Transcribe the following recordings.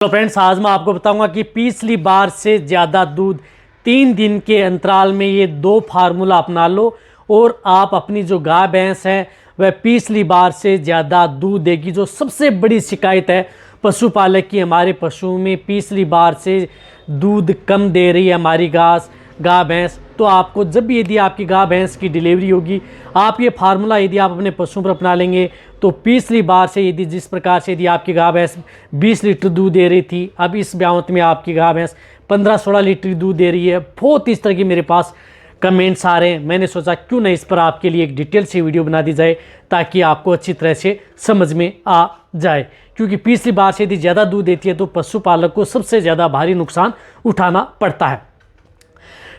तो फ्रेंड्स, आज मैं आपको बताऊंगा कि पिछली बार से ज़्यादा दूध 3 दिन के अंतराल में ये 2 फार्मूला अपना लो और आप अपनी जो गाय भैंस है वह पिछली बार से ज़्यादा दूध देगी। जो सबसे बड़ी शिकायत है पशुपालक की, हमारे पशु में पिछली बार से दूध कम दे रही है हमारी गाय भैंस। तो आपको जब भी यदि आपकी गाय भैंस की डिलीवरी होगी, आप ये फार्मूला यदि आप अपने पशुओं पर अपना लेंगे तो पिछली बार से यदि जिस प्रकार से यदि आपकी गाय भैंस 20 लीटर दूध दे रही थी, अब इस ब्यावत में आपकी गाय भैंस 15-16 लीटर दूध दे रही है। बहुत इस तरह की मेरे पास कमेंट्स आ रहे हैं। मैंने सोचा क्यों ना इस पर आपके लिए एक डिटेल से वीडियो बना दी जाए ताकि आपको अच्छी तरह से समझ में आ जाए। क्योंकि पिछली बार से यदि ज़्यादा दूध देती है तो पशुपालक को सबसे ज़्यादा भारी नुकसान उठाना पड़ता है।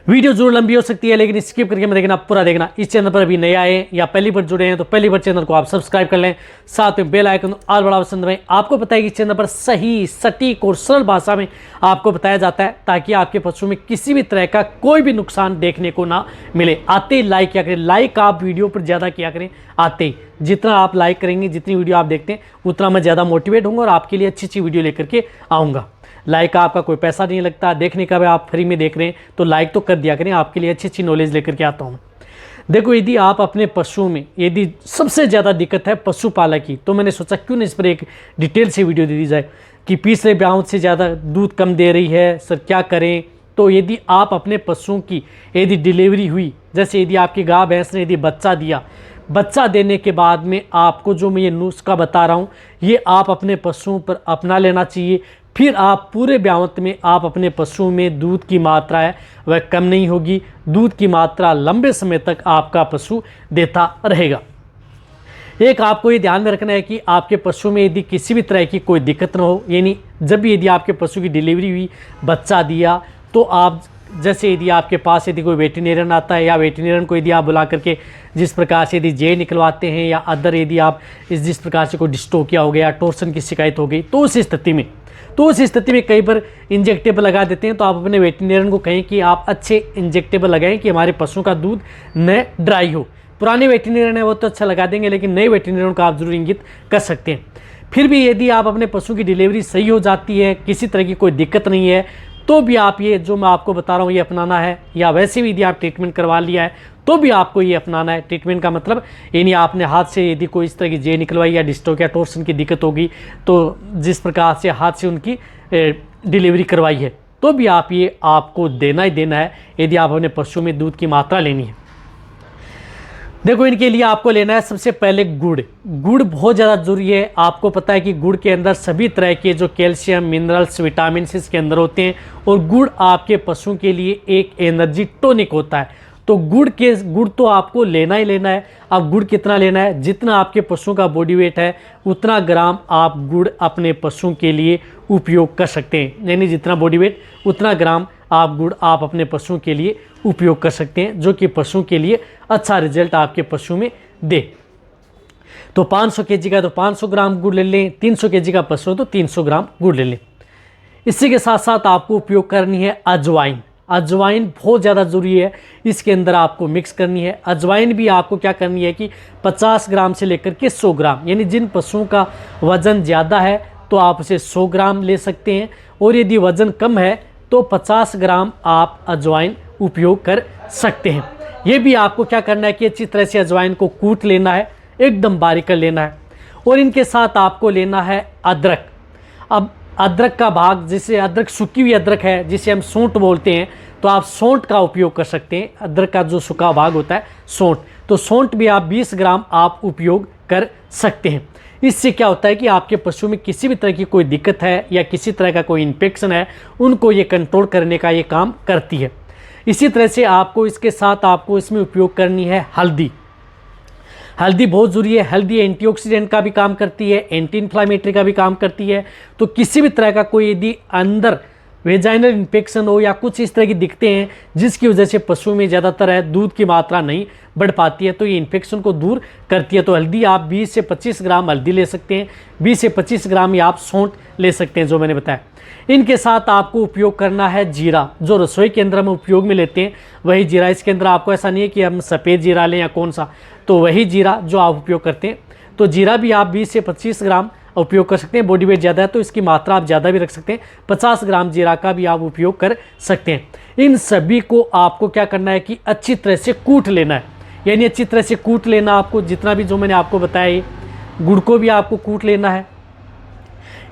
वीडियो जरूर लंबी हो सकती है लेकिन स्किप करके मत देखना, पूरा देखना। इस चैनल पर अभी नए आए या पहली बार जुड़े हैं तो पहली बार चैनल को आप सब्सक्राइब कर लें, साथ में बेल आइकन और बड़ा पसंद दबाएं। आपको पता है कि इस चैनल पर सही, सटीक और सरल भाषा में आपको बताया जाता है ताकि आपके पशु में किसी भी तरह का कोई भी नुकसान देखने को ना मिले। आते ही लाइक किया करें, लाइक आप वीडियो पर ज़्यादा किया करें। आते ही जितना आप लाइक करेंगे, जितनी वीडियो आप देखते हैं उतना मैं ज़्यादा मोटिवेट होऊंगा और आपके लिए अच्छी अच्छी वीडियो लेकर के आऊँगा। लाइक का आपका कोई पैसा नहीं लगता, देखने का भी आप फ्री में देख रहे हैं तो लाइक तो कर दिया करें, आपके लिए अच्छी अच्छी नॉलेज लेकर के आता हूँ। देखो, यदि आप अपने पशुओं में यदि सबसे ज़्यादा दिक्कत है पशुपालक की, तो मैंने सोचा क्यों ना इस पर एक डिटेल से वीडियो दे दी जाए कि पिछले ब्यावत से ज़्यादा दूध कम दे रही है सर, क्या करें। तो यदि आप अपने पशुओं की यदि डिलीवरी हुई, जैसे यदि आपकी गाय भैंस ने यदि बच्चा दिया, बच्चा देने के बाद में आपको जो मैं ये नुस्खा बता रहा हूँ ये आप अपने पशुओं पर अपना लेना चाहिए। फिर आप पूरे ब्यावत में आप अपने पशुओं में दूध की मात्रा है वह कम नहीं होगी, दूध की मात्रा लंबे समय तक आपका पशु देता रहेगा। एक आपको ये ध्यान में रखना है कि आपके पशु में यदि किसी भी तरह की कोई दिक्कत ना हो, यानी जब भी यदि आपके पशु की डिलीवरी हुई, बच्चा दिया, तो आप जैसे यदि आपके पास यदि कोई वेटरनरियन आता है या वेटरनरियन को यदि आप बुला करके जिस प्रकार से यदि जे निकलवाते हैं या अदर यदि आप जिस प्रकार से कोई डिस्टोकिया हो गया, टॉर्सन की शिकायत हो गई, तो उस स्थिति में कई बार इंजेक्टेबल लगा देते हैं। तो आप अपने वेटरनरियन को कहें कि आप अच्छे इंजेक्टेबल लगाएं कि हमारे पशुओं का दूध न ड्राई हो। पुराने वेटरनरियन है वो तो अच्छा लगा देंगे, लेकिन नए वेटरनरियन को आप जरूर इंगित कर सकते हैं। फिर भी यदि आप अपने पशु की डिलीवरी सही हो जाती है, किसी तरह की कोई दिक्कत नहीं है, तो भी आप ये जो मैं आपको बता रहा हूँ ये अपनाना है। या वैसे भी यदि आप ट्रीटमेंट करवा लिया है तो भी आपको ये अपनाना है। ट्रीटमेंट का मतलब यानी आपने हाथ से यदि कोई इस तरह की जे निकलवाई या डिस्टोकिया टॉर्सन की दिक्कत होगी, तो जिस प्रकार से हाथ से उनकी डिलीवरी करवाई है, तो भी आप ये आपको देना ही देना है यदि आप अपने पशु में दूध की मात्रा लेनी है। देखो, इनके लिए आपको लेना है सबसे पहले गुड़। गुड़ बहुत ज़्यादा ज़रूरी है। आपको पता है कि गुड़ के अंदर सभी तरह के जो कैल्शियम, मिनरल्स, विटामिन इसके अंदर होते हैं और गुड़ आपके पशु के लिए एक एनर्जी टॉनिक होता है। तो गुड़ तो आपको लेना ही लेना है। अब गुड़ कितना लेना है? जितना आपके पशु का बॉडी वेट है उतना ग्राम आप गुड़ अपने पशु के लिए उपयोग कर सकते हैं। यानी जितना बॉडी वेट उतना ग्राम आप गुड़ आप अपने पशु के लिए उपयोग कर सकते हैं, जो कि पशु के लिए अच्छा रिजल्ट आपके पशु में दे। तो 500 केजी का तो 500 ग्राम गुड़ ले लें, 300 केजी का पशु तो 300 ग्राम गुड़ ले लें। इसी के साथ साथ आपको उपयोग करनी है अजवाइन। अजवाइन बहुत ज़्यादा ज़रूरी है, इसके अंदर आपको मिक्स करनी है। अजवाइन भी आपको क्या करनी है कि 50 ग्राम से लेकर के 100 ग्राम, यानी जिन पशुओं का वज़न ज़्यादा है तो आप उसे 100 ग्राम ले सकते हैं, और यदि वज़न कम है तो 50 ग्राम आप अजवाइन उपयोग कर सकते हैं। ये भी आपको क्या करना है कि अच्छी तरह से अजवाइन को कूट लेना है, एकदम बारीक कर लेना है। और इनके साथ आपको लेना है अदरक। अब अदरक का भाग, जिसे अदरक सूखी हुई अदरक है जिसे हम सौंठ बोलते हैं, तो आप सौंठ का उपयोग कर सकते हैं। अदरक का जो सूखा भाग होता है सौंठ, तो सौंठ भी आप 20 ग्राम आप उपयोग कर सकते हैं। इससे क्या होता है कि आपके पशु में किसी भी तरह की कोई दिक्कत है या किसी तरह का कोई इन्फेक्शन है, उनको ये कंट्रोल करने का ये काम करती है। इसी तरह से आपको इसके साथ आपको इसमें उपयोग करनी है हल्दी। हल्दी बहुत ज़रूरी है। हल्दी एंटीऑक्सीडेंट का भी काम करती है, एंटी इन्फ्लामेटरी का भी काम करती है। तो किसी भी तरह का कोई यदि अंदर वेजाइनल इन्फेक्शन हो या कुछ इस तरह की दिक्कतें हैं जिसकी वजह से पशु में ज़्यादातर है दूध की मात्रा नहीं बढ़ पाती है, तो ये इन्फेक्शन को दूर करती है। तो हल्दी आप 20 से 25 ग्राम हल्दी ले सकते हैं, 20 से 25 ग्राम या आप सौंठ ले सकते हैं, जो मैंने बताया। इनके साथ आपको उपयोग करना है जीरा। जो रसोई के अंदर हम उपयोग में लेते हैं वही जीरा। इसके अंदर आपको ऐसा नहीं है कि हम सफ़ेद जीरा लें या कौन सा, तो वही जीरा जो आप उपयोग करते हैं। तो जीरा भी आप 20 से 25 ग्राम उपयोग कर सकते हैं। बॉडी वेट ज़्यादा है तो इसकी मात्रा आप ज़्यादा भी रख सकते हैं। 50 ग्राम जीरा का भी आप उपयोग कर सकते हैं। इन सभी को आपको क्या करना है कि अच्छी तरह से कूट लेना है, यानी अच्छी तरह से कूट लेना आपको, जितना भी जो मैंने आपको बताया, गुड़ को भी आपको कूट लेना है।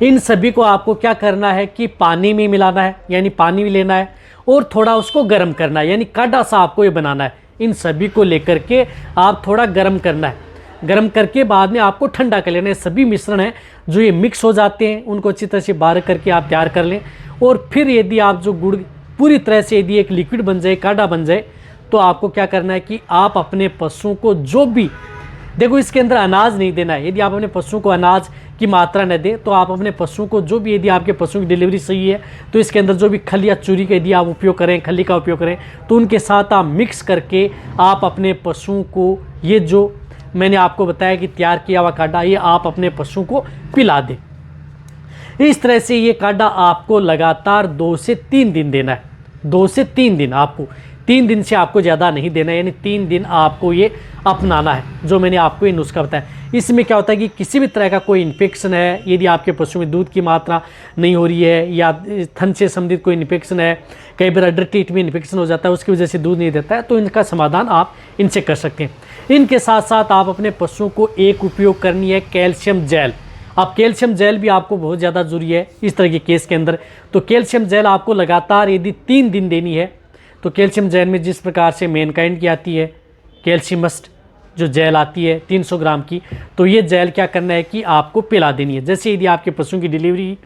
इन सभी को आपको क्या करना है कि पानी में मिलाना है, यानी पानी भी लेना है और थोड़ा उसको गर्म करना है, यानी काढ़ा सा आपको ये बनाना है। इन सभी को लेकर के आप थोड़ा गर्म करना है। गर्म करके बाद में आपको ठंडा कर लेना है। सभी मिश्रण हैं जो ये मिक्स हो जाते हैं उनको अच्छी तरह से बाहर करके आप तैयार कर लें। और फिर यदि आप जो गुड़ पूरी तरह से यदि एक लिक्विड बन जाए, काढ़ा बन जाए, तो आपको क्या करना है कि आप अपने पशुओं को जो भी, देखो इसके अंदर अनाज नहीं देना है। यदि आप अपने पशुओं को अनाज की मात्रा न दें तो आप अपने पशुओं को जो भी, यदि आपके पशुओं की डिलीवरी सही है तो इसके अंदर जो भी खल या चूरी का यदि आप उपयोग करें, खली का उपयोग करें, तो उनके साथ आप मिक्स करके आप अपने पशुओं को ये जो मैंने आपको बताया कि तैयार किया हुआ काढ़ा, ये आप अपने पशुओं को पिला दें। इस तरह से ये काढ़ा आपको लगातार 2 से 3 दिन देना है। 2 से 3 दिन आपको, 3 दिन से आपको ज़्यादा नहीं देना है, यानी 3 दिन आपको ये अपनाना है जो मैंने आपको ये नुस्खा बताया। इसमें क्या होता है कि किसी भी तरह का कोई इन्फेक्शन है, यदि आपके पशु में दूध की मात्रा नहीं हो रही है या थन से संबंधित कोई इन्फेक्शन है, कई बार अडर टीथ में इन्फेक्शन हो जाता है, उसकी वजह से दूध नहीं देता है, तो इनका समाधान आप इनसे कर सकते हैं। इनके साथ साथ आप अपने पशुओं को एक उपयोग करनी है कैल्शियम जेल। अब कैल्शियम जेल भी आपको बहुत ज़्यादा ज़रूरी है इस तरह के केस के अंदर। तो कैल्शियम जेल आपको लगातार यदि 3 दिन देनी है, तो कैल्शियम जेल में जिस प्रकार से मैनकाइंड की आती है कैल्शियमस्ट जो जेल आती है 300 ग्राम की, तो ये जेल क्या करना है कि आपको पिला देनी है। जैसे यदि आपके पशुओं की डिलीवरी,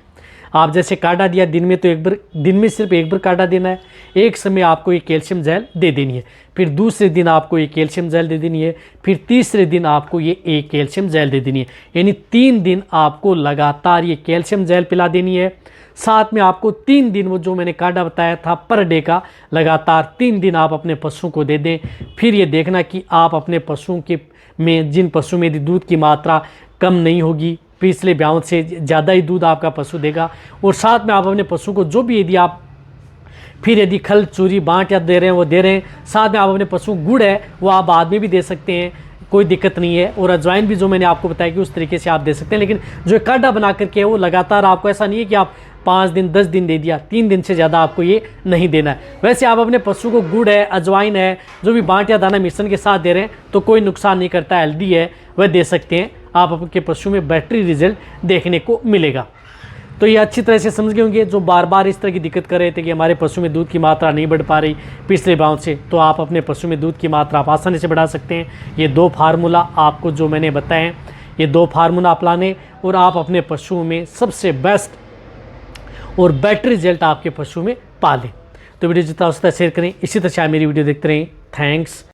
आप जैसे काढ़ा दिया दिन में, तो एक बार दिन में सिर्फ एक बार काढ़ा देना है, एक समय आपको ये कैल्शियम जेल दे देनी है, फिर दूसरे दिन आपको ये कैल्शियम जेल दे देनी है, फिर तीसरे दिन आपको ये एक कैल्शियम जेल दे देनी है, यानी 3 दिन आपको लगातार ये कैल्शियम जेल पिला देनी है। साथ में आपको 3 दिन वो जो मैंने काढ़ा बताया था पर डे का, लगातार 3 दिन आप अपने पशुओं को दे दें। फिर ये देखना कि आप अपने पशुओं के में, जिन पशुओं में यदि दूध की मात्रा कम नहीं होगी, पिछले ब्याह से ज़्यादा ही दूध आपका पशु देगा। और साथ में आप अपने पशु को जो भी यदि आप फिर यदि खल चूरी बाँट या दे रहे हैं वो दे रहे हैं, साथ में आप अपने पशु गुड़ है वो आप बाद में भी दे सकते हैं, कोई दिक्कत नहीं है। और अजवाइन भी जो मैंने आपको बताया कि उस तरीके से आप दे सकते हैं। लेकिन जो काढ़ा बना करके है वो लगातार, आपको ऐसा नहीं है कि आप 5 दिन 10 दिन दे दिया, 3 दिन से ज़्यादा आपको ये नहीं देना है। वैसे आप अपने पशु को गुड़ है, अजवाइन है, जो भी बाँट या दाना मिश्रण के साथ दे रहे हैं तो कोई नुकसान नहीं करता, हेल्दी है, वह दे सकते हैं। आप आपके पशु में बेहतरीन रिजल्ट देखने को मिलेगा। तो ये अच्छी तरह से समझ गए होंगे। जो बार बार इस तरह की दिक्कत कर रहे थे कि हमारे पशु में दूध की मात्रा नहीं बढ़ पा रही पिछले बाँव से, तो आप अपने पशु में दूध की मात्रा आप आसानी से बढ़ा सकते हैं। ये 2 फार्मूला आपको जो मैंने बताए हैं, ये 2 फार्मूला अपनाने और आप अपने पशुओं में सबसे बेस्ट और बेटर रिजल्ट आपके पशु में पा लें। तो वीडियो जितना हो सकता है शेयर करें। इसी तरह से आप मेरी वीडियो देखते रहें। थैंक्स।